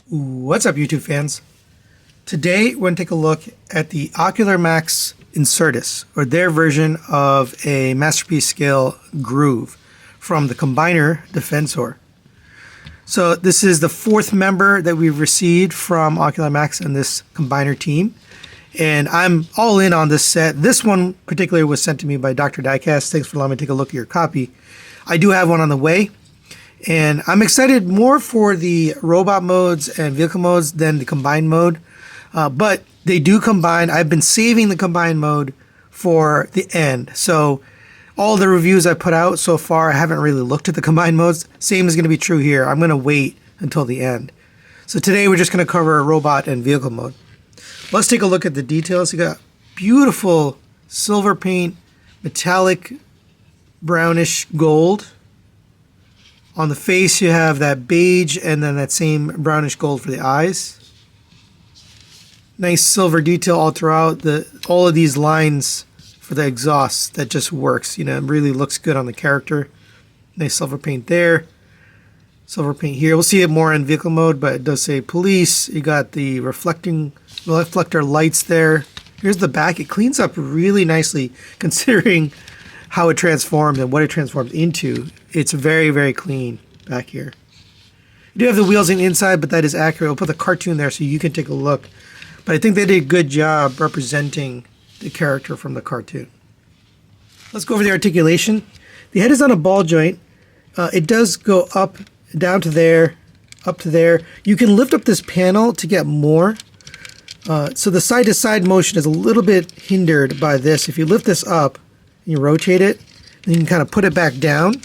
What's up, YouTube fans? Today we're going to take a look at the Ocular Max Incertus, or their version of a Masterpiece Scale groove from the Combiner Defensor. So this is the fourth member that we've received from Ocular Max and this Combiner team, and I'm all in on this set. This one particularly was sent to me by Dr. Diecast. Thanks for allowing me to take a look at your copy. I do have one on the way. And I'm excited more for the robot modes and vehicle modes than the combined mode. But they do combine. I've been saving the combined mode for the end. So all the reviews I put out so far, I haven't really looked at the combined modes. Same is going to be true here. I'm going to wait until the end. So today we're just going to cover robot and vehicle mode. Let's take a look at the details. You got beautiful silver paint, metallic brownish gold. On the face, you have that beige and then that same brownish gold for the eyes. Nice silver detail all throughout. All of these lines for the exhaust, that just works. You know, it really looks good on the character. Nice silver paint there. Silver paint here. We'll see it more in vehicle mode, but it does say police. You got the reflector lights there. Here's the back. It cleans up really nicely considering how it transforms and what it transforms into. It's very, very clean back here. You do have the wheels on the inside, but that is accurate. I'll put the cartoon there so you can take a look. But I think they did a good job representing the character from the cartoon. Let's go over the articulation. The head is on a ball joint. It does go up, down to there, up to there. You can lift up this panel to get more. So the side-to-side motion is a little bit hindered by this. If you lift this up, you rotate it, and you can kind of put it back down.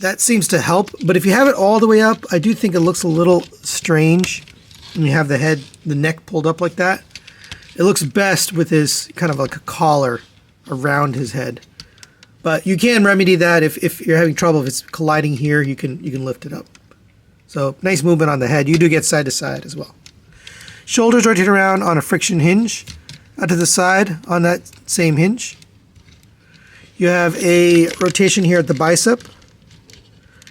That seems to help, but if you have it all the way up, I do think it looks a little strange when you have the neck pulled up like that. It looks best with his kind of like a collar around his head. But you can remedy that if you're having trouble. If it's colliding here, you can lift it up. So nice movement on the head. You do get side to side as well. Shoulders rotate around on a friction hinge. Out to the side on that same hinge. You have a rotation here at the bicep.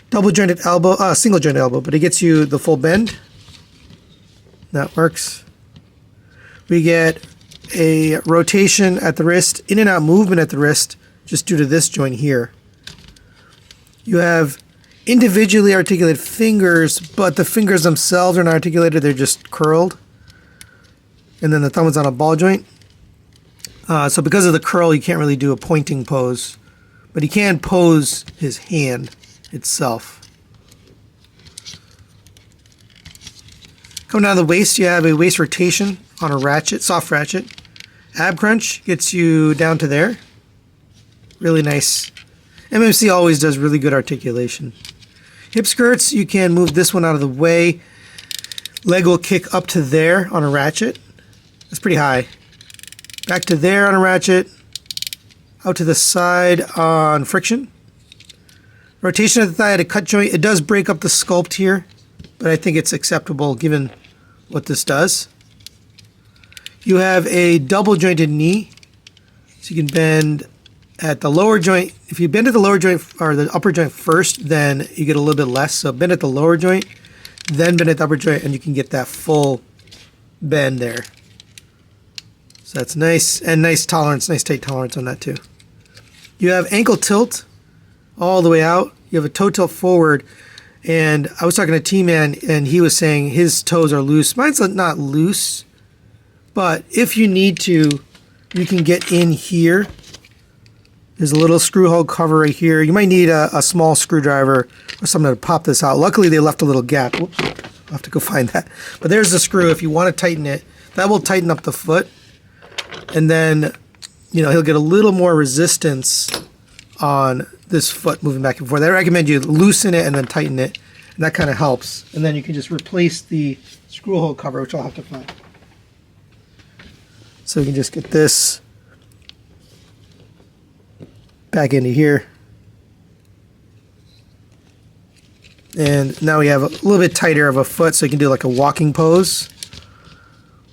Double jointed elbow, single jointed elbow, but it gets you the full bend. That works. We get a rotation at the wrist, in and out movement at the wrist, just due to this joint here. You have individually articulated fingers, but the fingers themselves are not articulated, they're just curled. And then the thumb is on a ball joint. So because of the curl, you can't really do a pointing pose, but he can pose his hand itself. Coming down the waist, you have a waist rotation on a ratchet, soft ratchet. Ab crunch gets you down to there. Really nice. MMC always does really good articulation. Hip skirts, you can move this one out of the way. Leg will kick up to there on a ratchet. That's pretty high. Back to there on a ratchet, out to the side on friction. Rotation of the thigh at a cut joint. It does break up the sculpt here, but I think it's acceptable given what this does. You have a double jointed knee, so you can bend at the lower joint. If you bend at the lower joint or the upper joint first, then you get a little bit less. So bend at the lower joint, then bend at the upper joint, and you can get that full bend there. So that's nice, and nice tolerance, nice tight tolerance on that too. You have ankle tilt all the way out. You have a toe tilt forward, and I was talking to T-Man, and he was saying his toes are loose. Mine's not loose, but if you need to, you can get in here. There's a little screw hole cover right here. You might need a small screwdriver or something to pop this out. Luckily, they left a little gap. Whoops, I'll have to go find that. But there's the screw. If you want to tighten it, that will tighten up the foot. And then, you know, he'll get a little more resistance on this foot moving back and forth. I recommend you loosen it and then tighten it, and that kind of helps. And then you can just replace the screw hole cover, which I'll have to find. So you can just get this back into here. And now we have a little bit tighter of a foot, so you can do like a walking pose.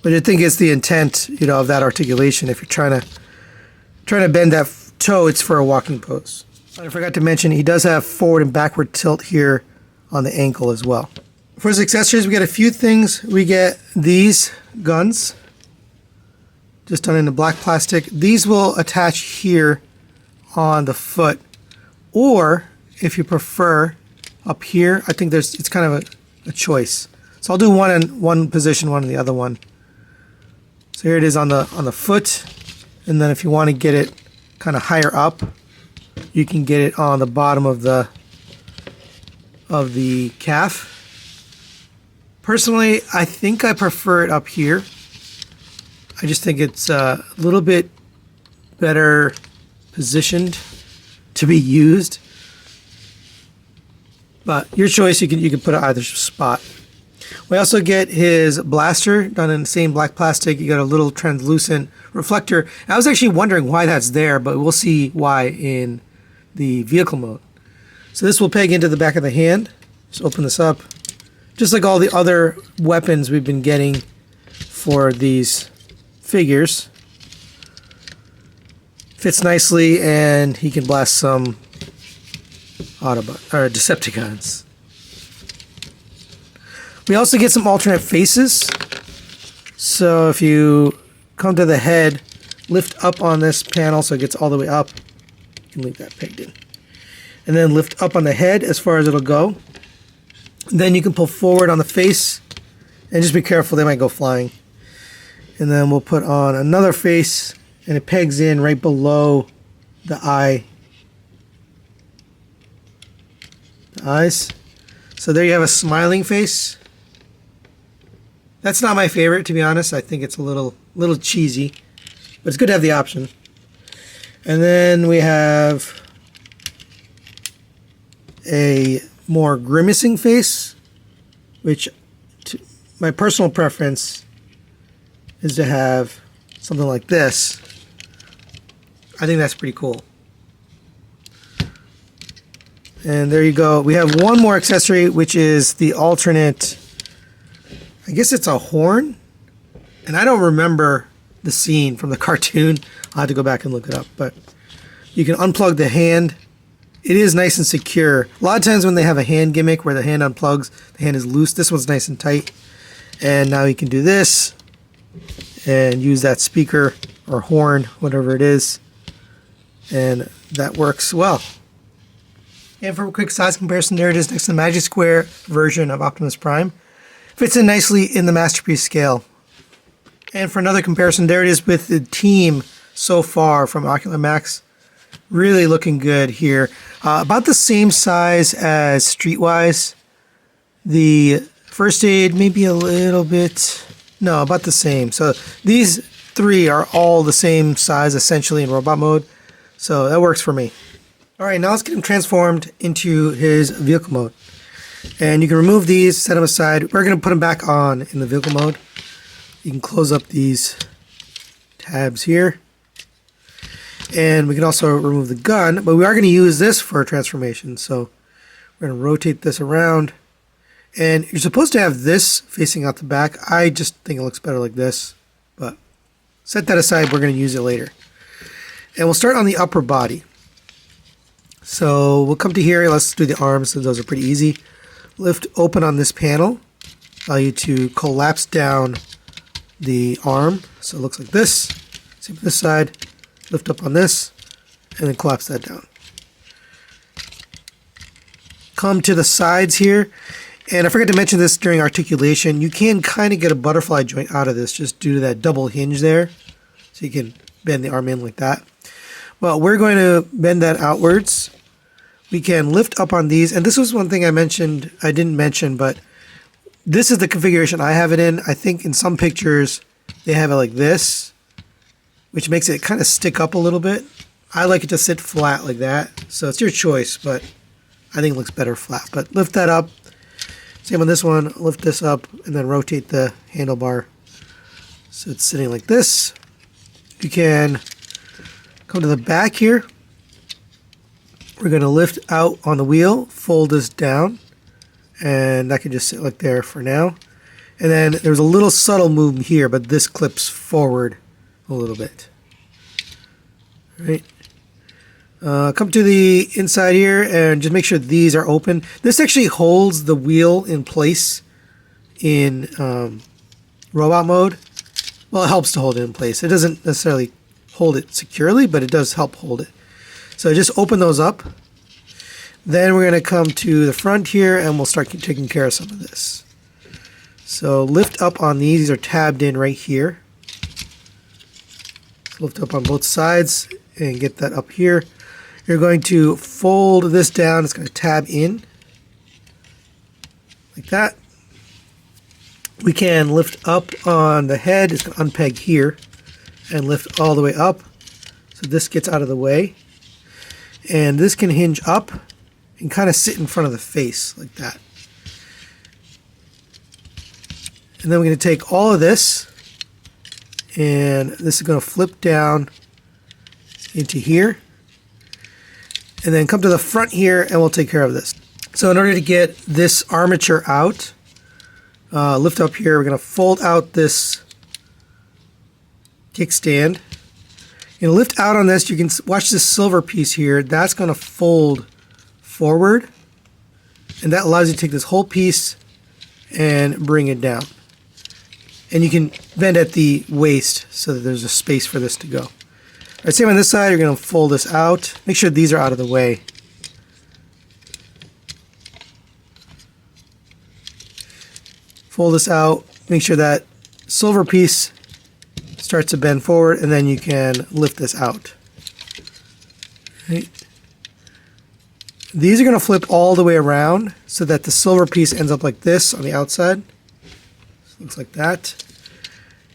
But I think it's the intent, you know, of that articulation. If you're trying to bend that toe, it's for a walking pose. I forgot to mention he does have forward and backward tilt here on the ankle as well. For his accessories, we get a few things. We get these guns, just done in the black plastic. These will attach here on the foot, or if you prefer, up here. I think it's kind of a choice. So I'll do one in one position, one in the other one. So here it is on the foot, and then if you want to get it kind of higher up, you can get it on the bottom of the calf. Personally, I think I prefer it up here. I just think it's a little bit better positioned to be used. But your choice, you can put it either spot. We also get his blaster done in the same black plastic. You got a little translucent reflector. I was actually wondering why that's there, but we'll see why in the vehicle mode. So this will peg into the back of the hand. Just open this up. Just like all the other weapons we've been getting for these figures. Fits nicely, and he can blast some Decepticons. We also get some alternate faces. So if you come to the head, lift up on this panel so it gets all the way up. You can leave that pegged in. And then lift up on the head as far as it'll go. Then you can pull forward on the face, and just be careful, they might go flying. And then we'll put on another face, and it pegs in right below the eye. The eyes. So there you have a smiling face. That's not my favorite, to be honest. I think it's a little cheesy, but it's good to have the option. And then we have a more grimacing face, which my personal preference is to have something like this. I think that's pretty cool. And there you go. We have one more accessory, which is the alternate, I guess it's a horn. And I don't remember the scene from the cartoon. I'll have to go back and look it up. But you can unplug the hand. It is nice and secure. A lot of times when they have a hand gimmick where the hand unplugs, the hand is loose. This one's nice and tight. And now you can do this and use that speaker or horn, whatever it is. And that works well. And for a quick size comparison, there it is next to the Magic Square version of Optimus Prime. Fits in nicely in the Masterpiece scale. And for another comparison, there it is with the team so far from Ocular Max. Really looking good here. About the same size as Streetwise. The First Aid maybe a little bit, no, about the same. So these three are all the same size essentially in robot mode. So that works for me. Alright, now let's get him transformed into his vehicle mode. And you can remove these, set them aside. We're going to put them back on in the vehicle mode. You can close up these tabs here. And we can also remove the gun, but we are going to use this for a transformation. So we're going to rotate this around. And you're supposed to have this facing out the back. I just think it looks better like this. But set that aside, we're going to use it later. And we'll start on the upper body. So we'll come to here, let's do the arms, so those are pretty easy. Lift open on this panel, allow you to collapse down the arm. So it looks like this. Same for this side. Lift up on this, and then collapse that down. Come to the sides here, and I forgot to mention this during articulation. You can kind of get a butterfly joint out of this just due to that double hinge there. So you can bend the arm in like that. Well, we're going to bend that outwards. We can lift up on these, and this was one thing I didn't mention, but this is the configuration I have it in. I think in some pictures they have it like this, which makes it kind of stick up a little bit. I like it to sit flat like that, so it's your choice, but I think it looks better flat. But lift that up. Same on this one. Lift this up and then rotate the handlebar so it's sitting like this. You can come to the back here. We're going to lift out on the wheel, fold this down, and that can just sit like there for now. And then there's a little subtle move here, but this clips forward a little bit. All right. Come to the inside here and just make sure these are open. This actually holds the wheel in place in robot mode, well, it helps to hold it in place. It doesn't necessarily hold it securely, but it does help hold it. So just open those up. Then we're going to come to the front here and we'll start taking care of some of this. So lift up on these. These are tabbed in right here. So lift up on both sides and get that up here. You're going to fold this down. It's going to tab in like that. We can lift up on the head. It's going to unpeg here and lift all the way up. So this gets out of the way. And this can hinge up and kind of sit in front of the face like that. And then we're going to take all of this, and this is going to flip down into here. And then come to the front here, and we'll take care of this. So in order to get this armature out, lift up here, we're going to fold out this kickstand. You lift out on this, you can watch this silver piece here. That's going to fold forward, and that allows you to take this whole piece and bring it down. And you can bend at the waist so that there's a space for this to go. All right, same on this side. You're going to fold this out. Make sure these are out of the way. Fold this out. Make sure that silver piece starts to bend forward, and then you can lift this out. Right. These are going to flip all the way around so that the silver piece ends up like this on the outside. Looks like that.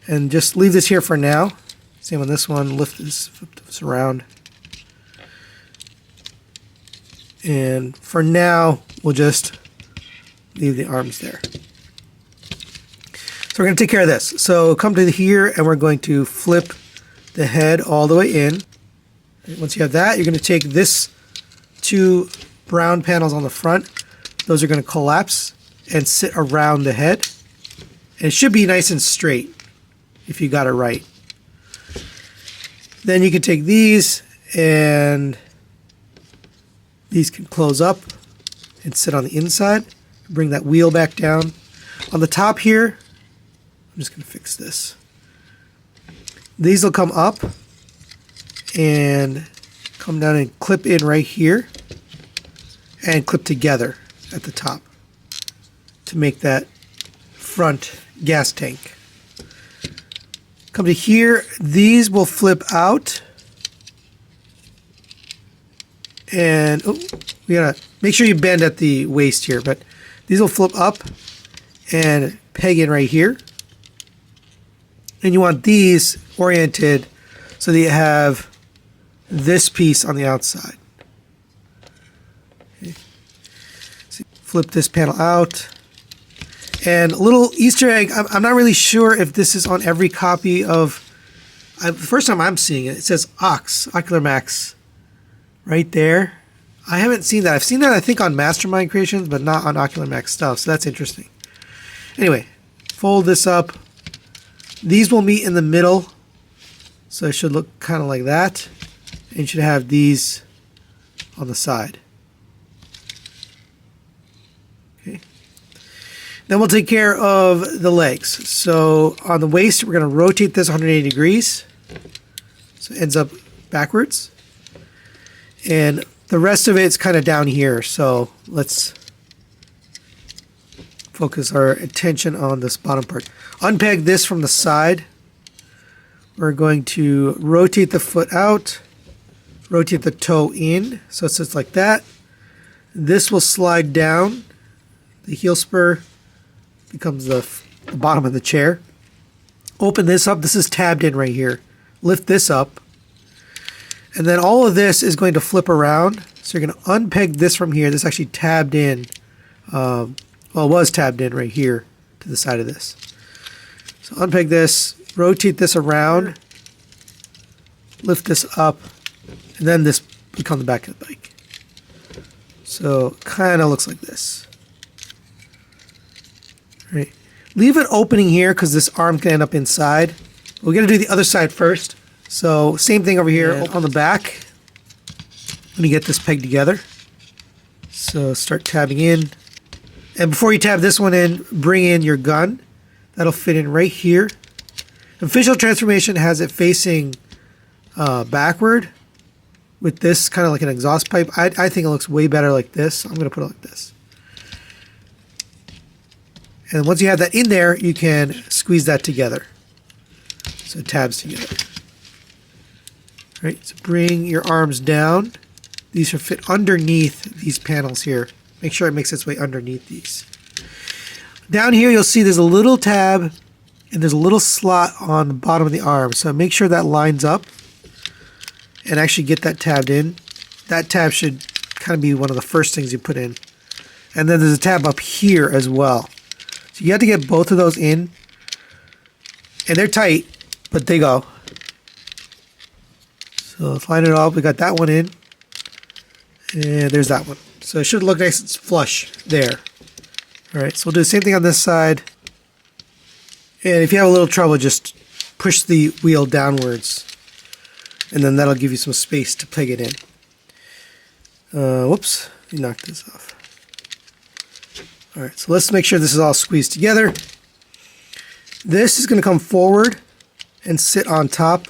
And just leave this here for now. Same on this one. Lift this, flip this around. And for now, we'll just leave the arms there. So we're going to take care of this. So come to here, and we're going to flip the head all the way in. And once you have that, you're going to take this two brown panels on the front. Those are going to collapse and sit around the head. And it should be nice and straight if you got it right. Then you can take these, and these can close up and sit on the inside. Bring that wheel back down. On the top here, I'm just going to fix this. These will come up and come down and clip in right here and clip together at the top to make that front gas tank. Come to here, these will flip out, and we gotta make sure you bend at the waist here, but these will flip up and peg in right here. And you want these oriented so that you have this piece on the outside. Okay. So flip this panel out. And a little Easter egg, I'm not really sure if this is on every copy of, the first time I'm seeing it, it says Ocular Max right there. I haven't seen that. I've seen that, I think, on Mastermind creations, but not on Ocular Max stuff, so that's interesting. Anyway, fold this up. These will meet in the middle, so it should look kind of like that. And you should have these on the side. Okay. Then we'll take care of the legs. So on the waist, we're going to rotate this 180 degrees. So it ends up backwards. And the rest of it's kind of down here. So let's focus our attention on this bottom part. Unpeg this from the side. We're going to rotate the foot out. Rotate the toe in. So it sits like that. This will slide down. The heel spur becomes the bottom of the chair. Open this up. This is tabbed in right here. Lift this up. And then all of this is going to flip around. So you're going to unpeg this from here. This is actually tabbed in. Well, it was tabbed in right here to the side of this. So unpeg this. Rotate this around. Lift this up. And then this becomes the back of the bike. So kind of looks like this. Right. Leave an opening here because this arm can end up inside. We're going to do the other side first. So same thing over here on the back. Let me get this pegged together. So start tabbing in. And before you tab this one in, bring in your gun. That'll fit in right here. Official transformation has it facing backward with this kind of like an exhaust pipe. I think it looks way better like this. I'm going to put it like this. And once you have that in there, you can squeeze that together. So it tabs together. All right, so bring your arms down. These should fit underneath these panels here. Make sure it makes its way underneath these. Down here, you'll see there's a little tab and there's a little slot on the bottom of the arm. So make sure that lines up and actually get that tabbed in. That tab should kind of be one of the first things you put in. And then there's a tab up here as well. So you have to get both of those in. And they're tight, but they go. So let's line it up. We got that one in. And there's that one. So it should look nice and flush there. Alright, so we'll do the same thing on this side. And if you have a little trouble, just push the wheel downwards. And then that'll give you some space to peg it in. Whoops, you knocked this off. Alright, so let's make sure this is all squeezed together. This is going to come forward and sit on top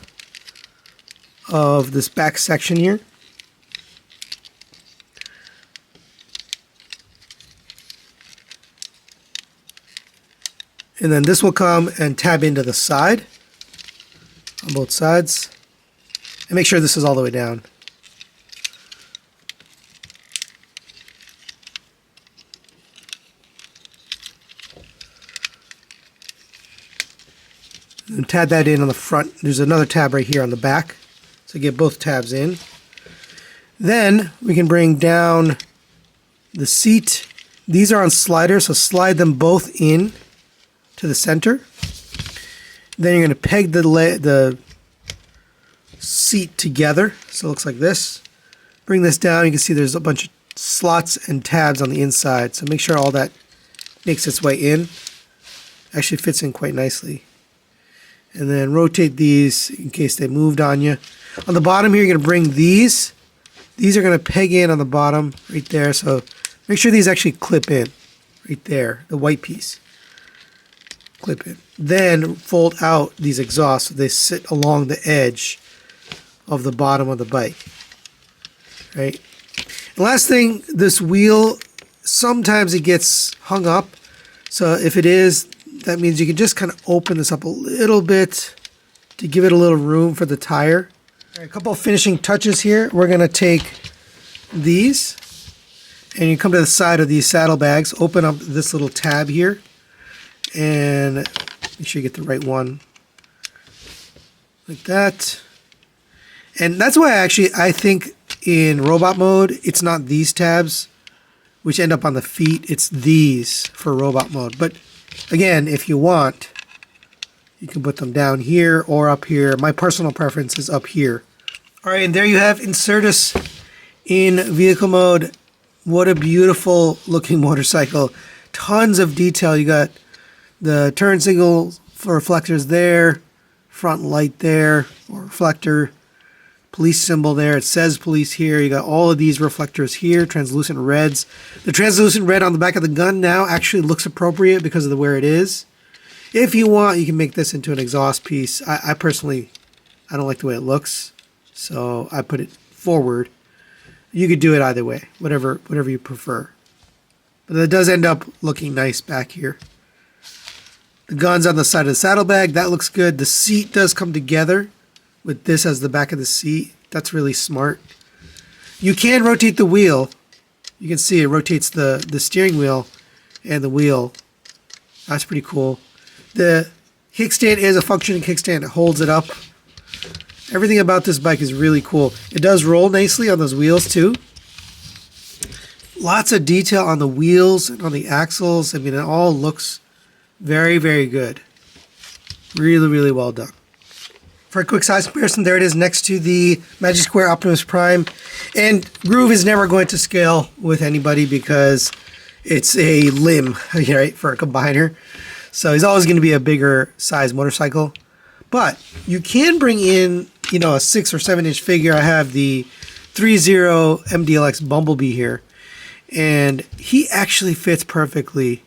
of this back section here. And then this will come and tab into the side on both sides. And make sure this is all the way down. And tab that in on the front. There's another tab right here on the back. So get both tabs in. Then we can bring down the seat. These are on sliders, so slide them both in to the center. Then you're going to peg the seat together. So it looks like this. Bring this down. You can see there's a bunch of slots and tabs on the inside. So make sure all that makes its way in. Actually fits in quite nicely. And then rotate these in case they moved on you. On the bottom here, you're going to bring these. These are going to peg in on the bottom right there. So make sure these actually clip in right there, the white piece. Clip in. Then fold out these exhausts so they sit along the edge of the bottom of the bike. Right? And last thing, this wheel, sometimes it gets hung up. So if it is, that means you can just kind of open this up a little bit to give it a little room for the tire. All right, a couple of finishing touches here. We're going to take these and you come to the side of these saddlebags, open up this little tab here and make sure you get the right one like that. And that's why I think in robot mode, it's not these tabs which end up on the feet. It's these for robot mode. But again, if you want, you can put them down here or up here. My personal preference is up here. All right, and there you have Incertus in vehicle mode. What a beautiful looking motorcycle. Tons of detail. You got the turn signal for reflectors there, front light there, or reflector, police symbol there. It says police here. You got all of these reflectors here, translucent reds. The translucent red on the back of the gun now actually looks appropriate because of the where it is. If you want, you can make this into an exhaust piece. I personally, I don't like the way it looks, so I put it forward. You could do it either way, whatever you prefer. But it does end up looking nice back here. The gun's on the side of the saddlebag. That looks good. The seat does come together with this as the back of the seat. That's really smart. You can rotate the wheel. You can see it rotates the steering wheel and the wheel. That's pretty cool. The kickstand is a functioning kickstand. It holds it up. Everything about this bike is really cool. It does roll nicely on those wheels too. Lots of detail on the wheels and on the axles. I mean, it all looks very, very good. Really, really well done. For a quick size comparison, there it is next to the Magic Square Optimus Prime. And Groove is never going to scale with anybody because it's a limb, right, for a combiner. So he's always going to be a bigger size motorcycle. But you can bring in, you know, a 6 or 7 inch figure. I have the 3.0 MDLX Bumblebee here. and he actually fits perfectly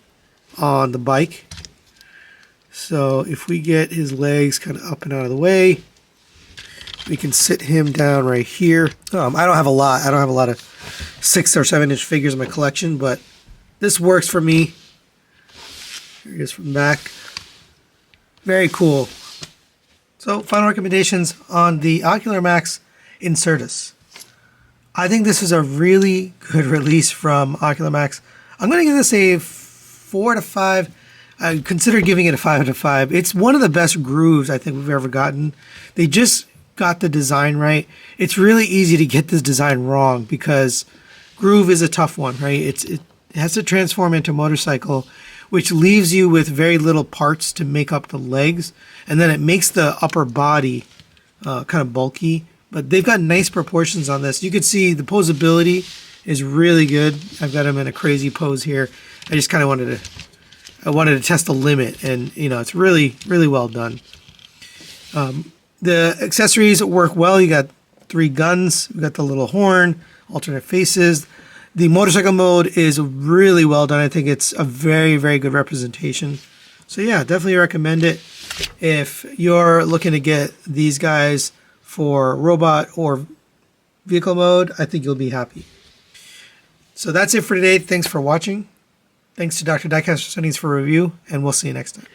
on the bike. So if we get his legs kind of up and out of the way, we can sit him down right here. I don't have a lot. I don't have a lot of 6 or 7 inch figures in my collection, but this works for me. Here he is from the back. Very cool. So final recommendations on the Ocular Max Incertus. I think this is a really good release from Ocular Max. I'm going to give this a 4 out of 5. I consider giving it a 5 out of 5. It's one of the best grooves I think we've ever gotten. They just got the design right. It's really easy to get this design wrong because groove is a tough one, right? It has to transform into a motorcycle, which leaves you with very little parts to make up the legs, and then it makes the upper body kind of bulky. But they've got nice proportions on this. You can see the posability is really good. I've got him in a crazy pose here. I just kind of wanted to test the limit, and it's really, really well done. The accessories work well. You got 3 guns. You got the little horn, alternate faces. The motorcycle mode is really well done. I think it's a very, very good representation. So yeah, definitely recommend it. If you're looking to get these guys for robot or vehicle mode, I think you'll be happy. So that's it for today. Thanks for watching. Thanks to Dr. Diecast Studies for review, and we'll see you next time.